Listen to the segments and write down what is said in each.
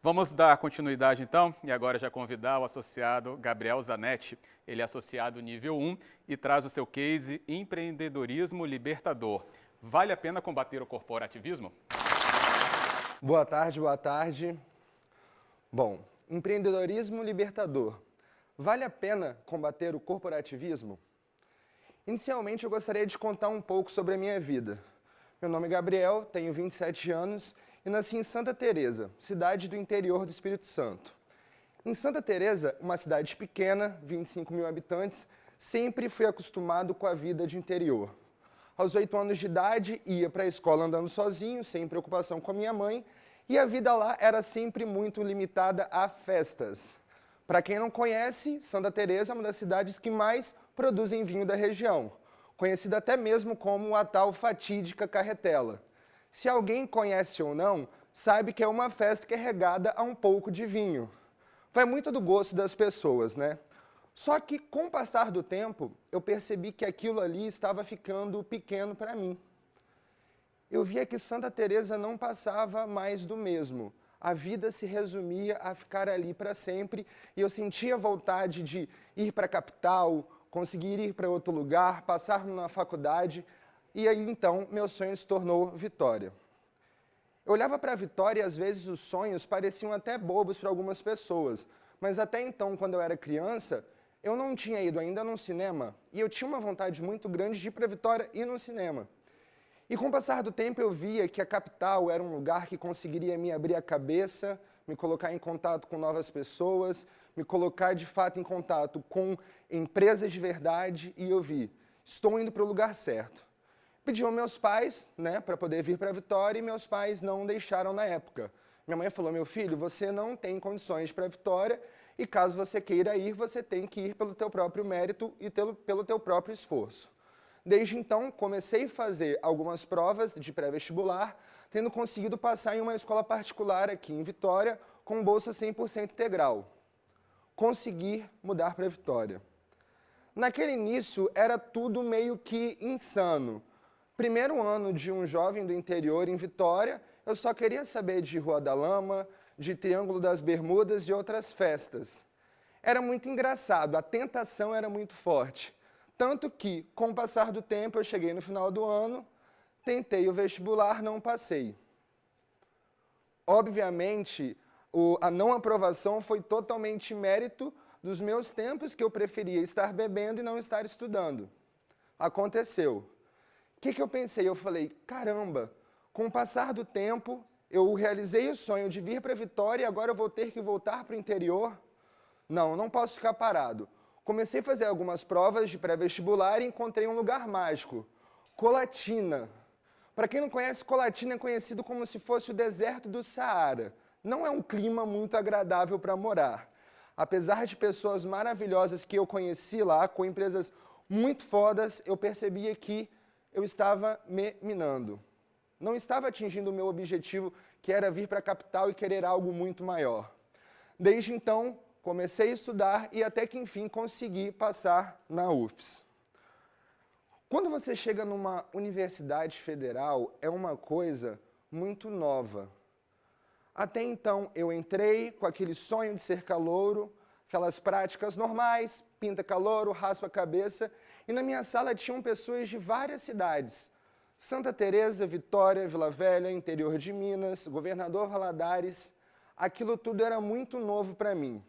Vamos dar continuidade então e agora já convidar o associado Gabriel Zanetti. Ele é associado nível 1 e traz o seu case Empreendedorismo Libertador. Vale a pena combater o corporativismo? Boa tarde, boa tarde. Bom, empreendedorismo libertador. Vale a pena combater o corporativismo? Inicialmente eu gostaria de contar um pouco sobre a minha vida. Meu nome é Gabriel, tenho 27 anos e nasci em Santa Teresa, cidade do interior do Espírito Santo. Em Santa Teresa, uma cidade pequena, 25 mil habitantes, sempre fui acostumado com a vida de interior. Aos 8 anos de idade, ia para a escola andando sozinho, sem preocupação com a minha mãe, e a vida lá era sempre muito limitada a festas. Para quem não conhece, Santa Teresa é uma das cidades que mais produzem vinho da região, conhecida até mesmo como a tal fatídica carretela. Se alguém conhece ou não, sabe que é uma festa que é regada a um pouco de vinho. Vai muito do gosto das pessoas, né? Só que, com o passar do tempo, eu percebi que aquilo ali estava ficando pequeno para mim. Eu via que Santa Teresa não passava mais do mesmo. A vida se resumia a ficar ali para sempre e eu sentia vontade de ir para a capital, conseguir ir para outro lugar, passar na faculdade. E aí, então, meu sonho se tornou Vitória. Eu olhava para Vitória e, às vezes, os sonhos pareciam até bobos para algumas pessoas. Mas até então, quando eu era criança, eu não tinha ido ainda num cinema. E eu tinha uma vontade muito grande de ir para Vitória e ir no cinema. E com o passar do tempo, eu via que a capital era um lugar que conseguiria me abrir a cabeça, me colocar em contato com novas pessoas, me colocar, de fato, em contato com empresas de verdade. E eu vi, estou indo para o lugar certo. Pedi aos meus pais, né, para poder vir para Vitória, e meus pais não deixaram na época. Minha mãe falou, meu filho, você não tem condições para Vitória, e caso você queira ir, você tem que ir pelo teu próprio mérito e pelo teu próprio esforço. Desde então, comecei a fazer algumas provas de pré-vestibular, tendo conseguido passar em uma escola particular aqui em Vitória, com bolsa 100% integral. Consegui mudar para Vitória. Naquele início, era tudo meio que insano. Primeiro ano de um jovem do interior em Vitória, eu só queria saber de Rua da Lama, de Triângulo das Bermudas e outras festas. Era muito engraçado, a tentação era muito forte. Tanto que, com o passar do tempo, eu cheguei no final do ano, tentei o vestibular, não passei. Obviamente, a não aprovação foi totalmente mérito dos meus tempos, que eu preferia estar bebendo e não estar estudando. Aconteceu. O que eu pensei? Eu falei, caramba, com o passar do tempo, eu realizei o sonho de vir para Vitória e agora eu vou ter que voltar para o interior? Não posso ficar parado. Comecei a fazer algumas provas de pré-vestibular e encontrei um lugar mágico, Colatina. Para quem não conhece, Colatina é conhecido como se fosse o deserto do Saara. Não é um clima muito agradável para morar. Apesar de pessoas maravilhosas que eu conheci lá, com empresas muito fodas, eu percebia que eu estava me minando. Não estava atingindo o meu objetivo, que era vir para a capital e querer algo muito maior. Desde então, comecei a estudar e até que, enfim, consegui passar na UFES. Quando você chega numa universidade federal, é uma coisa muito nova. Até então, eu entrei com aquele sonho de ser calouro, aquelas práticas normais, pinta calouro, raspa a cabeça, e na minha sala tinham pessoas de várias cidades. Santa Teresa, Vitória, Vila Velha, interior de Minas, Governador Valadares. Aquilo tudo era muito novo para mim.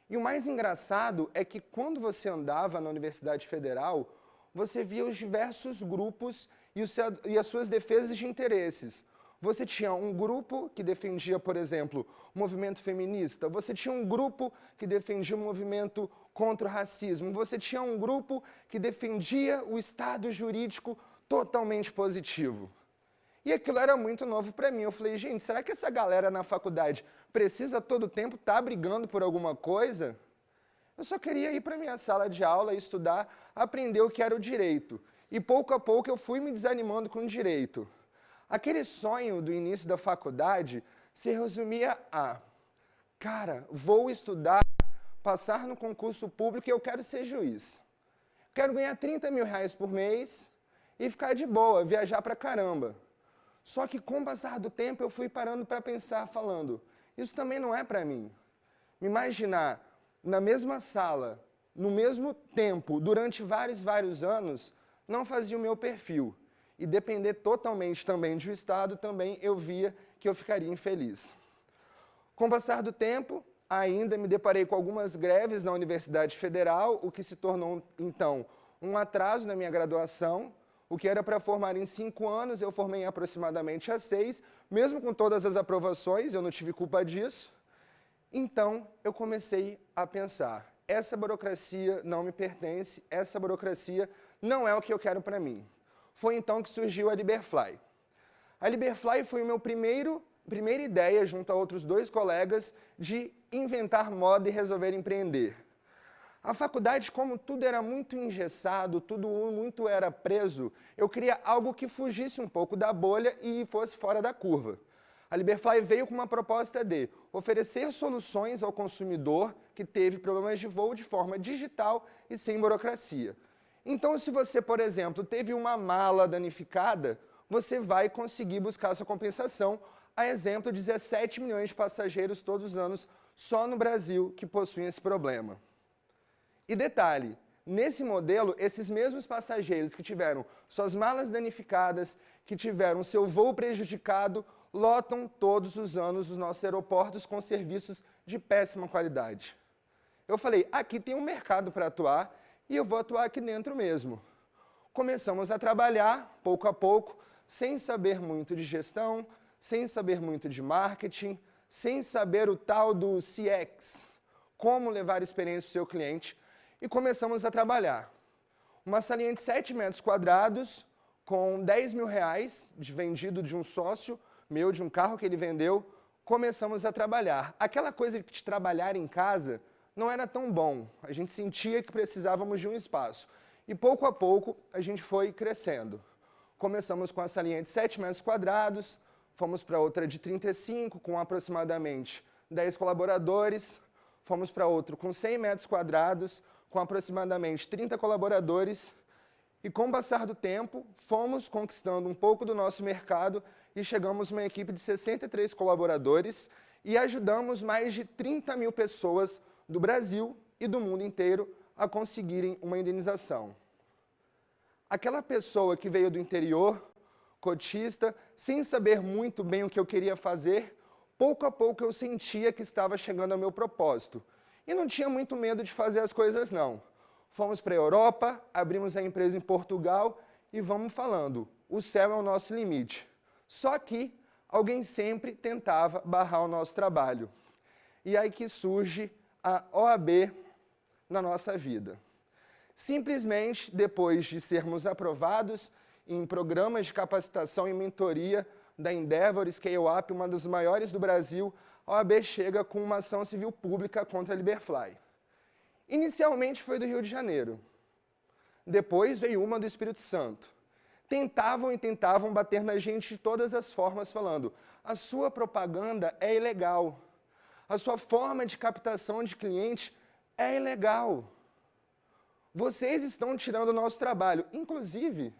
E o mais engraçado é que quando você andava na Universidade Federal, você via os diversos grupos e as suas defesas de interesses. Você tinha um grupo que defendia, por exemplo, o movimento feminista, você tinha um grupo que defendia o movimento contra o racismo, você tinha um grupo que defendia o Estado jurídico totalmente positivo. E aquilo era muito novo para mim. Eu falei, gente, será que essa galera na faculdade precisa todo tempo estar brigando por alguma coisa? Eu só queria ir para minha sala de aula, estudar, aprender o que era o direito. E pouco a pouco eu fui me desanimando com o direito. Aquele sonho do início da faculdade se resumia a, cara, vou estudar, passar no concurso público e eu quero ser juiz. Quero ganhar 30 mil reais por mês e ficar de boa, viajar pra caramba. Só que com o passar do tempo eu fui parando para pensar, falando, Isso também não é para mim. Me imaginar na mesma sala, no mesmo tempo, durante vários anos, não fazia o meu perfil. E depender totalmente também de um Estado, também eu via que eu ficaria infeliz. Com o passar do tempo, ainda me deparei com algumas greves na Universidade Federal, o que se tornou, então, um atraso na minha graduação. O que era para formar em 5 anos, eu formei em aproximadamente a 6, mesmo com todas as aprovações, eu não tive culpa disso. Então, eu comecei a pensar, essa burocracia não me pertence, essa burocracia não é o que eu quero para mim. Foi então que surgiu a Liberfly. A Liberfly foi o meu primeira ideia, junto a outros 2 colegas, de inventar moda e resolver empreender. A faculdade, como tudo era muito engessado, tudo muito era preso, eu queria algo que fugisse um pouco da bolha e fosse fora da curva. A Liberfly veio com uma proposta de oferecer soluções ao consumidor que teve problemas de voo de forma digital e sem burocracia. Então, se você, por exemplo, teve uma mala danificada, você vai conseguir buscar sua compensação. A exemplo, 17 milhões de passageiros todos os anos só no Brasil que possuem esse problema. E detalhe, nesse modelo, esses mesmos passageiros que tiveram suas malas danificadas, que tiveram seu voo prejudicado, lotam todos os anos os nossos aeroportos com serviços de péssima qualidade. Eu falei, aqui tem um mercado para atuar e eu vou atuar aqui dentro mesmo. Começamos a trabalhar, pouco a pouco, sem saber muito de gestão, sem saber muito de marketing, sem saber o tal do CX, como levar experiência para o seu cliente, e começamos a trabalhar. Uma salinha de 7 metros quadrados, com 10 mil reais de vendido de um sócio meu, de um carro que ele vendeu, começamos a trabalhar. Aquela coisa de trabalhar em casa não era tão bom, a gente sentia que precisávamos de um espaço. E pouco a pouco a gente foi crescendo. Começamos com a salinha de 7 metros quadrados, fomos para outra de 35, com aproximadamente 10 colaboradores, fomos para outra com 100 metros quadrados, com aproximadamente 30 colaboradores, e com o passar do tempo, fomos conquistando um pouco do nosso mercado e chegamos a uma equipe de 63 colaboradores e ajudamos mais de 30 mil pessoas do Brasil e do mundo inteiro a conseguirem uma indenização. Aquela pessoa que veio do interior, cotista, sem saber muito bem o que eu queria fazer, pouco a pouco eu sentia que estava chegando ao meu propósito. E não tinha muito medo de fazer as coisas, não. Fomos para a Europa, abrimos a empresa em Portugal e vamos falando, o céu é o nosso limite. Só que alguém sempre tentava barrar o nosso trabalho. E aí que surge a OAB na nossa vida. Simplesmente, depois de sermos aprovados em programas de capacitação e mentoria da Endeavor Scale Up, uma das maiores do Brasil, a OAB chega com uma ação civil pública contra a Liberfly. Inicialmente foi do Rio de Janeiro. Depois veio uma do Espírito Santo. Tentavam bater na gente de todas as formas, falando, a sua propaganda é ilegal. A sua forma de captação de cliente é ilegal. Vocês estão tirando o nosso trabalho. Inclusive,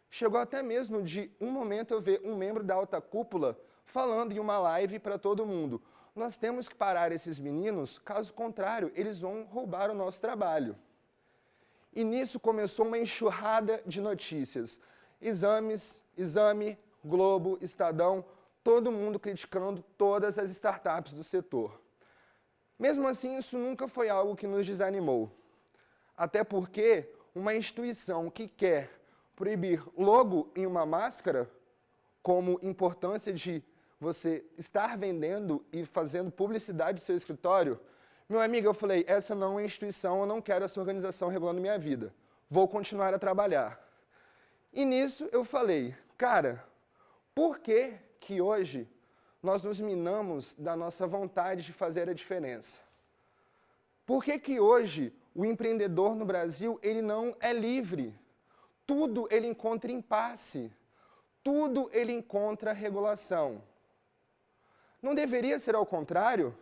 chegou até mesmo de um momento eu ver um membro da alta cúpula falando em uma live para todo mundo. Nós temos que parar esses meninos, caso contrário, eles vão roubar o nosso trabalho. E nisso começou uma enxurrada de notícias. Exame, Globo, Estadão, todo mundo criticando todas as startups do setor. Mesmo assim, isso nunca foi algo que nos desanimou. Até porque uma instituição que quer proibir logo em uma máscara, como importância de você estar vendendo e fazendo publicidade do seu escritório, meu amigo, eu falei, essa não é instituição, eu não quero essa organização regulando minha vida. Vou continuar a trabalhar. E nisso eu falei, cara, por que que hoje nós nos minamos da nossa vontade de fazer a diferença? Por que que hoje o empreendedor no Brasil, ele não é livre? Tudo ele encontra impasse, tudo ele encontra regulação. Não deveria ser ao contrário?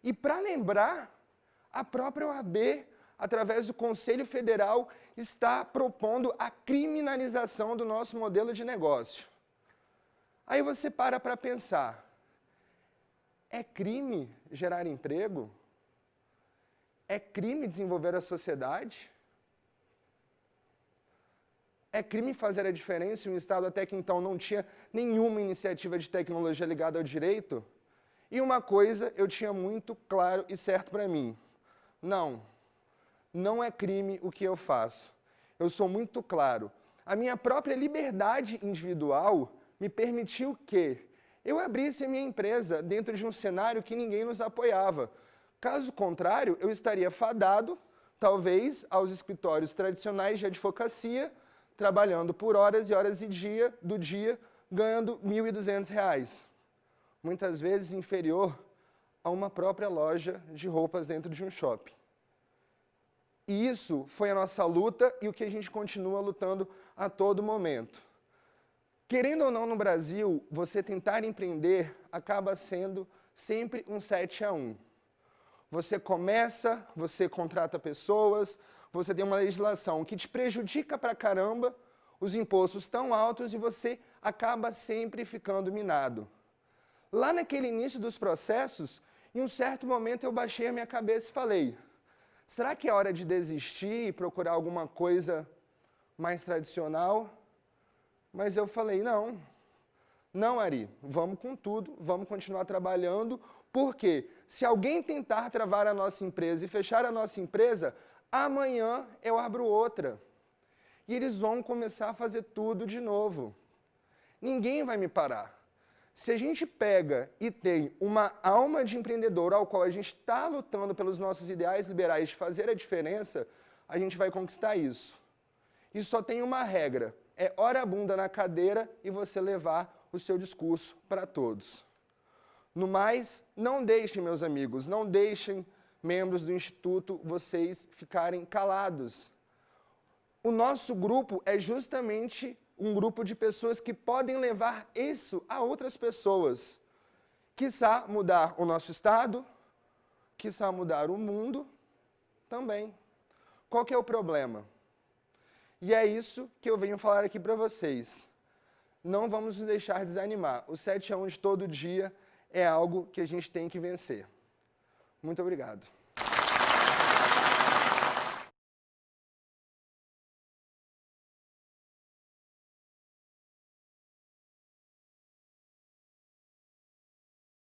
E para lembrar, a própria OAB, através do Conselho Federal, está propondo a criminalização do nosso modelo de negócio. Aí você para pensar, É crime gerar emprego? É crime desenvolver a sociedade? É crime fazer a diferença em um Estado até que então não tinha nenhuma iniciativa de tecnologia ligada ao direito? E uma coisa eu tinha muito claro e certo para mim. Não é crime o que eu faço. Eu sou muito claro. A minha própria liberdade individual me permitiu que eu abrisse a minha empresa dentro de um cenário que ninguém nos apoiava. Caso contrário, eu estaria fadado, talvez, aos escritórios tradicionais de advocacia, trabalhando por horas e horas do dia, ganhando R$ 1.200. Muitas vezes inferior a uma própria loja de roupas dentro de um shopping. E isso foi a nossa luta e o que a gente continua lutando a todo momento. Querendo ou não, no Brasil, você tentar empreender acaba sendo sempre um 7-1. Você começa, você contrata pessoas, você tem uma legislação que te prejudica pra caramba, os impostos tão altos e você acaba sempre ficando minado. Lá naquele início dos processos, em um certo momento eu baixei a minha cabeça e falei, será que é hora de desistir e procurar alguma coisa mais tradicional? Mas eu falei, não, Ari, vamos com tudo, vamos continuar trabalhando, porque se alguém tentar travar a nossa empresa e fechar a nossa empresa, amanhã eu abro outra. E eles vão começar a fazer tudo de novo. Ninguém vai me parar. Se a gente pega e tem uma alma de empreendedor ao qual a gente está lutando pelos nossos ideais liberais de fazer a diferença, a gente vai conquistar isso. E só tem uma regra, é hora a bunda na cadeira e você levar o seu discurso para todos. No mais, não deixem, meus amigos, não deixem, membros do Instituto, vocês ficarem calados. O nosso grupo é justamente um grupo de pessoas que podem levar isso a outras pessoas. Quiçá mudar o nosso estado, quiçá mudar o mundo também. Qual que é o problema? E é isso que eu venho falar aqui para vocês. Não vamos nos deixar desanimar. O 7-1 de todo dia é algo que a gente tem que vencer. Muito obrigado.